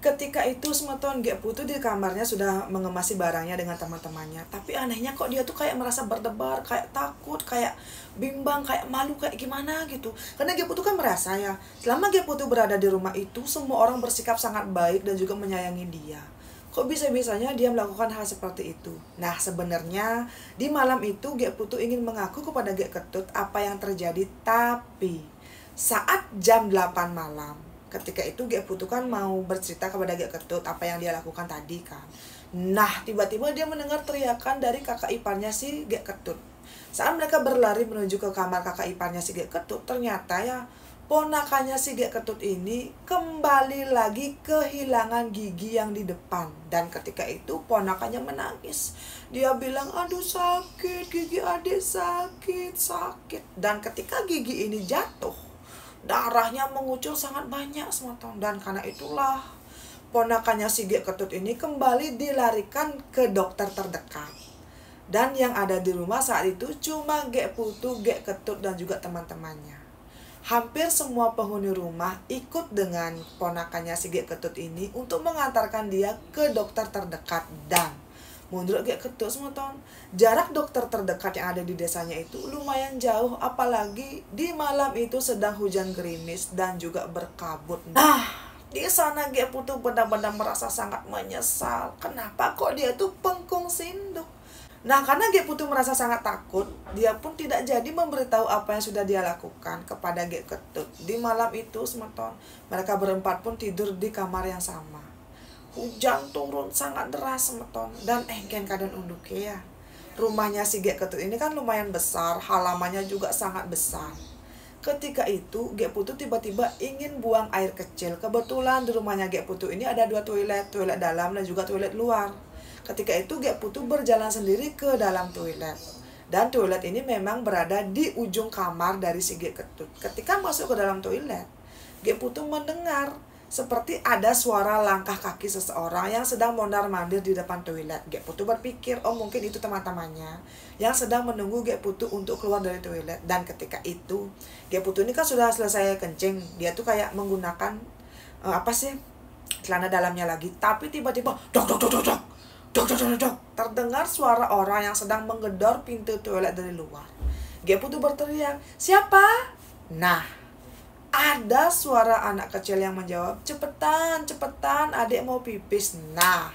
Ketika itu semeton Gek Putu di kamarnya sudah mengemasi barangnya dengan teman-temannya. Tapi anehnya kok dia tuh kayak merasa berdebar, kayak takut, kayak bimbang, kayak malu, kayak gimana gitu. Karena Gek Putu kan merasa ya, selama Gek Putu berada di rumah itu, semua orang bersikap sangat baik dan juga menyayangi dia. Kok bisa-bisanya dia melakukan hal seperti itu? Nah, sebenarnya di malam itu Gek Putu ingin mengaku kepada Gek Ketut apa yang terjadi. Tapi saat jam 8 malam, ketika itu Gek Putu kan mau bercerita kepada Gek Ketut apa yang dia lakukan tadi kan. Nah, tiba-tiba dia mendengar teriakan dari kakak iparnya si Gek Ketut. Saat mereka berlari menuju ke kamar kakak iparnya si Gek Ketut, ternyata ya ponakannya si Gek Ketut ini kembali lagi kehilangan gigi yang di depan. Dan ketika itu ponakannya menangis. Dia bilang, aduh sakit, gigi adik sakit, sakit. Dan ketika gigi ini jatuh, darahnya mengucur sangat banyak semeton. Dan karena itulah ponakannya si Gek Ketut ini kembali dilarikan ke dokter terdekat. Dan yang ada di rumah saat itu cuma Gek Putu, Gek Ketut, dan juga teman-temannya. Hampir semua penghuni rumah ikut dengan ponakannya si Gek Ketut ini untuk mengantarkan dia ke dokter terdekat. Dan menurut Gek Ketut semeton, jarak dokter terdekat yang ada di desanya itu lumayan jauh, apalagi di malam itu sedang hujan gerimis dan juga berkabut. Nah, di sana Gek Putu benar-benar merasa sangat menyesal. Kenapa kok dia tuh pengkung sinduk? Nah, karena Gek Putu merasa sangat takut, dia pun tidak jadi memberitahu apa yang sudah dia lakukan kepada Gek Ketut. Di malam itu semeton, mereka berempat pun tidur di kamar yang sama. Hujan turun sangat deras semeton, dan engken keadaan unduk ya. Rumahnya si Gek Ketut ini kan lumayan besar, halamannya juga sangat besar. Ketika itu Gek Putu tiba-tiba ingin buang air kecil. Kebetulan di rumahnya Gek Putu ini ada 2 toilet, toilet dalam dan juga toilet luar. Ketika itu Gek Putu berjalan sendiri ke dalam toilet. Dan toilet ini memang berada di ujung kamar dari si Gek Ketut. Ketika masuk ke dalam toilet, Gek Putu mendengar seperti ada suara langkah kaki seseorang yang sedang mondar-mandir di depan toilet. Gek Putu berpikir, oh mungkin itu teman-temannya yang sedang menunggu Gek Putu untuk keluar dari toilet. Dan ketika itu, Gek Putu ini kan sudah selesai kencing. Dia tuh kayak menggunakan celana dalamnya lagi. Tapi tiba-tiba dok dok dok dok dok. Dok, dok, dok, dok. Terdengar suara orang yang sedang menggedor pintu toilet dari luar. Gek Putu berteriak, siapa? Nah, ada suara anak kecil yang menjawab, cepetan, cepetan, adik mau pipis. Nah,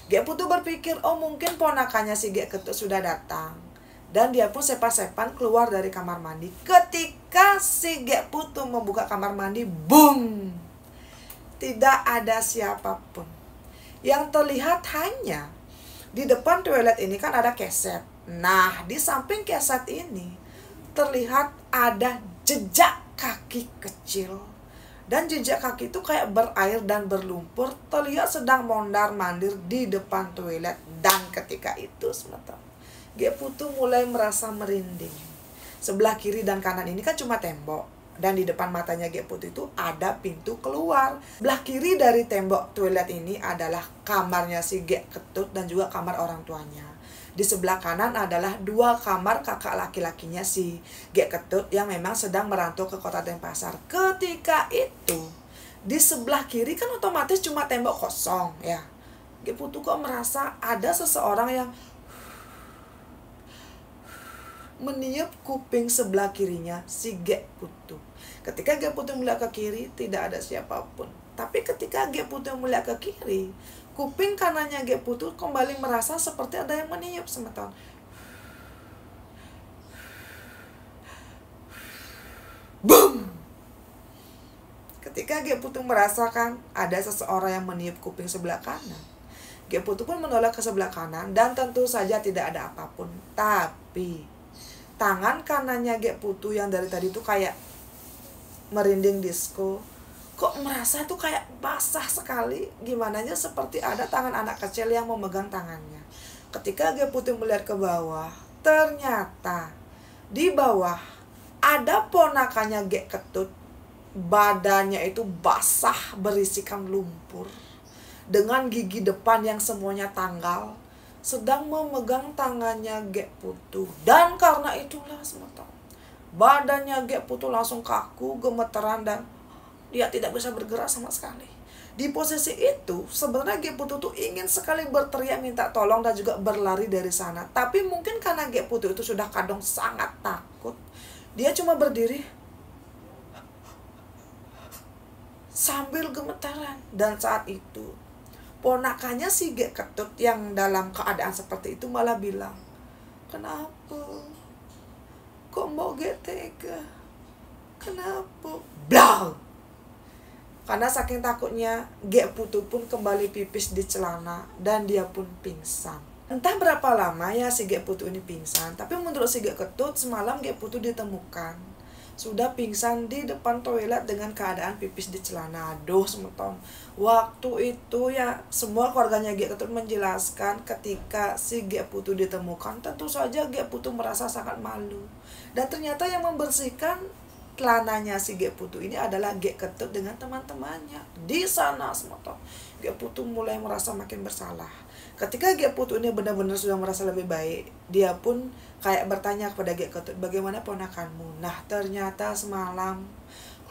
Gek Putu berpikir, oh mungkin ponakannya si Gek Ketut sudah datang. Dan dia pun sepan-sepan keluar dari kamar mandi. Ketika si Gek Putu membuka kamar mandi, boom! Tidak ada siapapun. Yang terlihat hanya di depan toilet ini kan ada keset. Nah, di samping keset ini terlihat ada jejak kaki kecil. Dan jejak kaki itu kayak berair dan berlumpur, terlihat sedang mondar-mandir di depan toilet. Dan ketika itu sebentar, Gek Putu mulai merasa merinding. Sebelah kiri dan kanan ini kan cuma tembok. Dan di depan matanya Gek Putu itu ada pintu keluar. Belah kiri dari tembok toilet ini adalah kamarnya si Gek Ketut dan juga kamar orang tuanya. Di sebelah kanan adalah 2 kamar kakak laki-lakinya si Gek Ketut yang memang sedang merantau ke kota Denpasar. Ketika itu, di sebelah kiri kan otomatis cuma tembok kosong ya. Gek Putu kok merasa ada seseorang yang meniup kuping sebelah kirinya si Gek Putu. Ketika Gek Putu melihat ke kiri, tidak ada siapapun. Tapi ketika Gek Putu melihat ke kiri, kuping kanannya Gek Putu kembali merasa seperti ada yang meniup semeton. Boom! Ketika Gek Putu merasakan ada seseorang yang meniup kuping sebelah kanan, Gek Putu pun menoleh ke sebelah kanan dan tentu saja tidak ada apapun. Tapi tangan kanannya Gek Putu yang dari tadi tuh kayak merinding disco, kok merasa tuh kayak basah sekali. Gimana aja seperti ada tangan anak kecil yang memegang tangannya. Ketika Gek Putu melihat ke bawah, ternyata di bawah ada ponakannya Gek Ketut. Badannya itu basah berisikan lumpur, dengan gigi depan yang semuanya tanggal, sedang memegang tangannya Gek Putu. Dan karena itulah semeton, badannya Gek Putu langsung kaku, gemeteran, dan dia tidak bisa bergerak sama sekali. Di posisi itu sebenarnya Ge Putu tuh ingin sekali berteriak minta tolong dan juga berlari dari sana. Tapi mungkin karena Ge Putu itu sudah kadang sangat takut, dia cuma berdiri sambil gemetaran. Dan saat itu ponakannya si Ge Ketut yang dalam keadaan seperti itu malah bilang, "Kenapa? Kok mau Ge tega? Kenapa?" Blang! Karena saking takutnya, Ge Putu pun kembali pipis di celana dan dia pun pingsan. Entah berapa lama ya si Ge Putu ini pingsan, tapi menurut si Ge Ketut semalam Ge Putu ditemukan sudah pingsan di depan toilet dengan keadaan pipis di celana. Aduh semeton. Waktu itu ya semua keluarganya Ge Ketut menjelaskan ketika si Ge Putu ditemukan, tentu saja Ge Putu merasa sangat malu. Dan ternyata yang membersihkan celananya si Ge Putu ini adalah Ge Ketut dengan teman-temannya. Di sana semeton, Ge Putu mulai merasa makin bersalah. Ketika Ge Putu ini benar-benar sudah merasa lebih baik, dia pun kayak bertanya kepada Ge Ketut, "Bagaimana ponakanmu?" Nah, ternyata semalam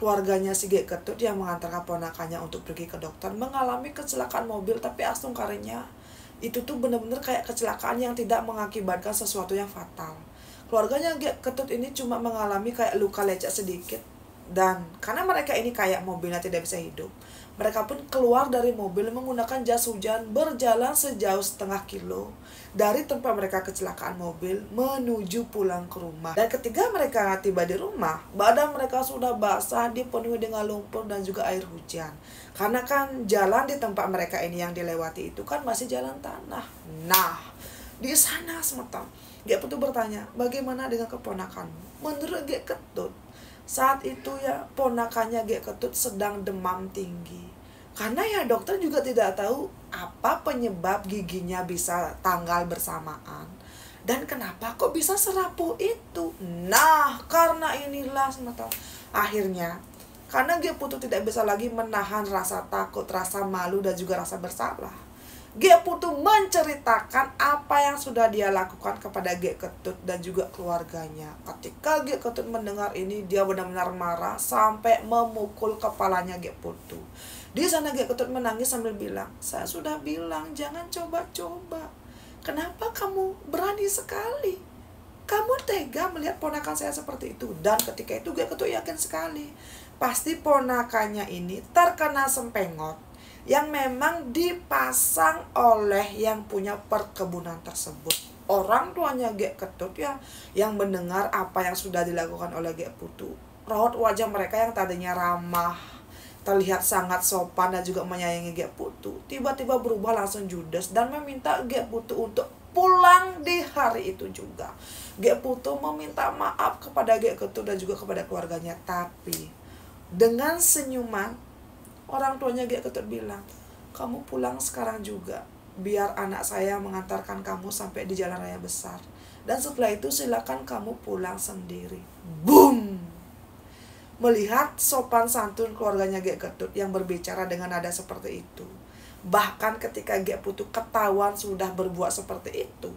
keluarganya si Ge Ketut yang mengantarkan ponakannya untuk pergi ke dokter mengalami kecelakaan mobil, tapi astung-karinya itu tuh benar-benar kayak kecelakaan yang tidak mengakibatkan sesuatu yang fatal. Keluarganya Ge Ketut ini cuma mengalami kayak luka lecet sedikit, dan karena mereka ini kayak mobilnya tidak bisa hidup, mereka pun keluar dari mobil menggunakan jas hujan, berjalan sejauh 1/2 kilo dari tempat mereka kecelakaan mobil menuju pulang ke rumah. Dan ketika mereka tiba di rumah, badan mereka sudah basah, dipenuhi dengan lumpur dan juga air hujan. Karena kan jalan di tempat mereka ini yang dilewati itu kan masih jalan tanah. Nah, di sana semeton, Ge Putu bertanya, "Bagaimana dengan keponakanmu?" Menurut Ge Ketut, saat itu ya ponakannya Ge Ketut sedang demam tinggi. Karena ya dokter juga tidak tahu apa penyebab giginya bisa tanggal bersamaan. Dan kenapa kok bisa serapuh itu? Nah, karena inilah semeton. Akhirnya, karena Ge Putu tidak bisa lagi menahan rasa takut, rasa malu, dan juga rasa bersalah, Ge Putu menceritakan apa yang sudah dia lakukan kepada Ge Ketut dan juga keluarganya. Ketika Ge Ketut mendengar ini, dia benar-benar marah sampai memukul kepalanya Ge Putu. Di sana Ge Ketut menangis sambil bilang, "Saya sudah bilang jangan coba-coba. Kenapa kamu berani sekali? Kamu tega melihat ponakan saya seperti itu?" Dan ketika itu Ge Ketut yakin sekali, pasti ponakannya ini terkena sempengot yang memang dipasang oleh yang punya perkebunan tersebut. Orang tuanya Ge Ketut ya yang mendengar apa yang sudah dilakukan oleh Ge Putu, raut wajah mereka yang tadinya ramah, terlihat sangat sopan dan juga menyayangi Ge Putu, tiba-tiba berubah langsung judes dan meminta Ge Putu untuk pulang di hari itu juga. Ge Putu meminta maaf kepada Ge Ketut dan juga kepada keluarganya, tapi dengan senyuman orang tuanya Ge Ketut bilang, "Kamu pulang sekarang juga, biar anak saya mengantarkan kamu sampai di jalan raya besar. Dan setelah itu silakan kamu pulang sendiri." Boom! Melihat sopan santun keluarganya Ge Ketut yang berbicara dengan nada seperti itu, bahkan ketika Ge Putu ketahuan sudah berbuat seperti itu,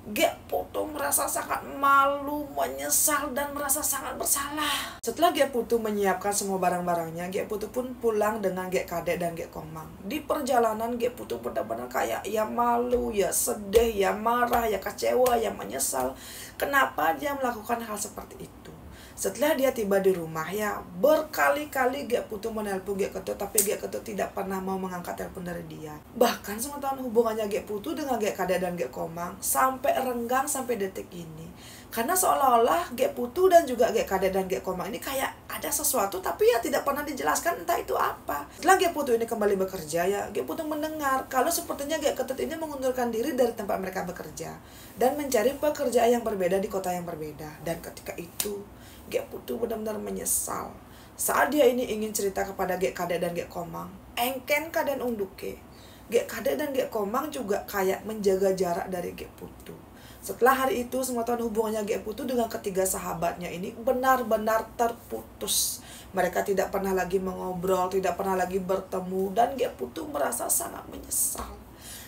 Ge Putu merasa sangat malu, menyesal, dan merasa sangat bersalah. Setelah Ge Putu menyiapkan semua barang-barangnya, Ge Putu pun pulang dengan Ge Kade dan Ge Komang. Di perjalanan Ge Putu benar-benar kayak ya malu, ya sedih, ya marah, ya kecewa, ya menyesal. Kenapa dia melakukan hal seperti itu? Setelah dia tiba di rumah ya, berkali-kali Ge Putu menelpon Ge Ketut, tapi Ge Ketut tidak pernah mau mengangkat telepon dari dia. Bahkan sementara hubungannya Ge Putu dengan Ge Kade dan Ge Komang sampai renggang sampai detik ini. Karena seolah-olah Ge Putu dan juga Ge Kade dan Ge Komang ini kayak ada sesuatu tapi ya tidak pernah dijelaskan entah itu apa. Setelah Ge Putu ini kembali bekerja ya, Ge Putu mendengar kalau sepertinya Ge Ketut ini mengundurkan diri dari tempat mereka bekerja dan mencari pekerjaan yang berbeda di kota yang berbeda. Dan ketika itu Ge Putu benar-benar menyesal. Saat dia ini ingin cerita kepada Ge Kade dan Ge Komang, engken kaden unduke, Ge Kade dan Ge Komang juga kayak menjaga jarak dari Ge Putu. Setelah hari itu, semua hubungannya Ge Putu dengan ketiga sahabatnya ini benar-benar terputus. Mereka tidak pernah lagi mengobrol, tidak pernah lagi bertemu, dan Ge Putu merasa sangat menyesal.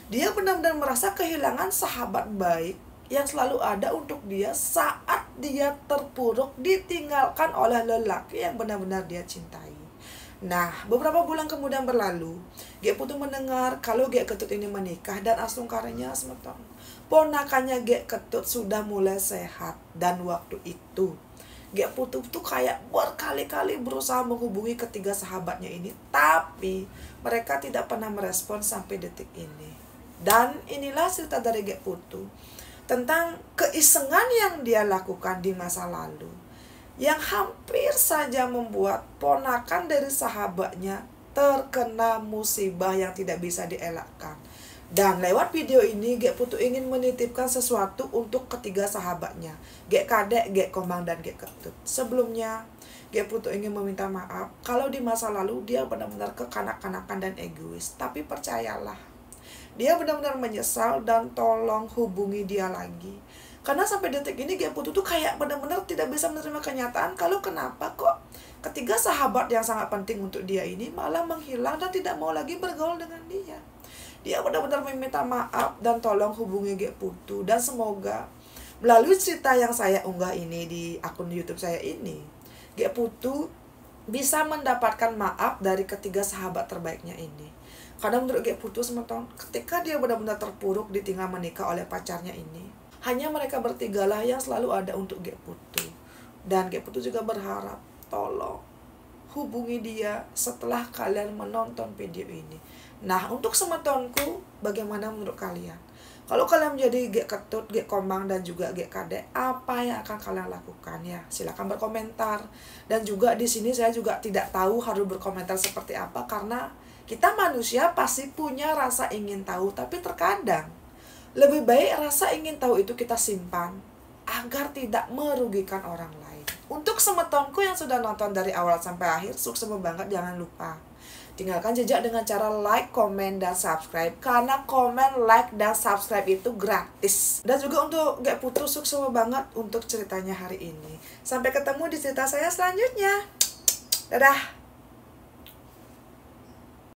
Dia benar-benar merasa kehilangan sahabat baik yang selalu ada untuk dia saat dia terpuruk ditinggalkan oleh lelaki yang benar-benar dia cintai. Nah, beberapa bulan kemudian berlalu, Gek Putu mendengar kalau Gek Ketut ini menikah dan asungkaranya semeton. Ponakannya Gek Ketut sudah mulai sehat dan waktu itu Gek Putu tuh kayak berkali-kali berusaha menghubungi ketiga sahabatnya ini, tapi mereka tidak pernah merespon sampai detik ini. Dan inilah cerita dari Gek Putu tentang keisengan yang dia lakukan di masa lalu, yang hampir saja membuat ponakan dari sahabatnya terkena musibah yang tidak bisa dielakkan. Dan lewat video ini Gek Putu ingin menitipkan sesuatu untuk ketiga sahabatnya, Gek Kadek, Gek Komang, dan Gek Ketut. Sebelumnya Gek Putu ingin meminta maaf kalau di masa lalu dia benar-benar kekanak-kanakan dan egois. Tapi percayalah, dia benar-benar menyesal dan tolong hubungi dia lagi. Karena sampai detik ini Gek Putu tuh kayak benar-benar tidak bisa menerima kenyataan kalau kenapa kok ketiga sahabat yang sangat penting untuk dia ini malah menghilang dan tidak mau lagi bergaul dengan dia. Dia benar-benar meminta maaf dan tolong hubungi Gek Putu. Dan semoga melalui cerita yang saya unggah ini di akun YouTube saya ini, Gek Putu bisa mendapatkan maaf dari ketiga sahabat terbaiknya ini. Karena menurut Gek Putu semeton, ketika dia benar-benar terpuruk ditinggal menikah oleh pacarnya ini, hanya mereka bertigalah yang selalu ada untuk Gek Putu. Dan Gek Putu juga berharap, tolong hubungi dia setelah kalian menonton video ini. Nah, untuk semetonku, bagaimana menurut kalian? Kalau kalian menjadi Gek Ketut, Gek Komang, dan juga Gek Kadek, apa yang akan kalian lakukan ya? Silakan berkomentar. Dan juga di sini saya juga tidak tahu harus berkomentar seperti apa, karena kita manusia pasti punya rasa ingin tahu, tapi terkadang lebih baik rasa ingin tahu itu kita simpan agar tidak merugikan orang lain. Untuk semetonku yang sudah nonton dari awal sampai akhir, sukses banget, jangan lupa tinggalkan jejak dengan cara like, komen, dan subscribe. Karena komen, like, dan subscribe itu gratis. Dan juga untuk Gek Putu, sukses banget untuk ceritanya hari ini. Sampai ketemu di cerita saya selanjutnya. Dadah!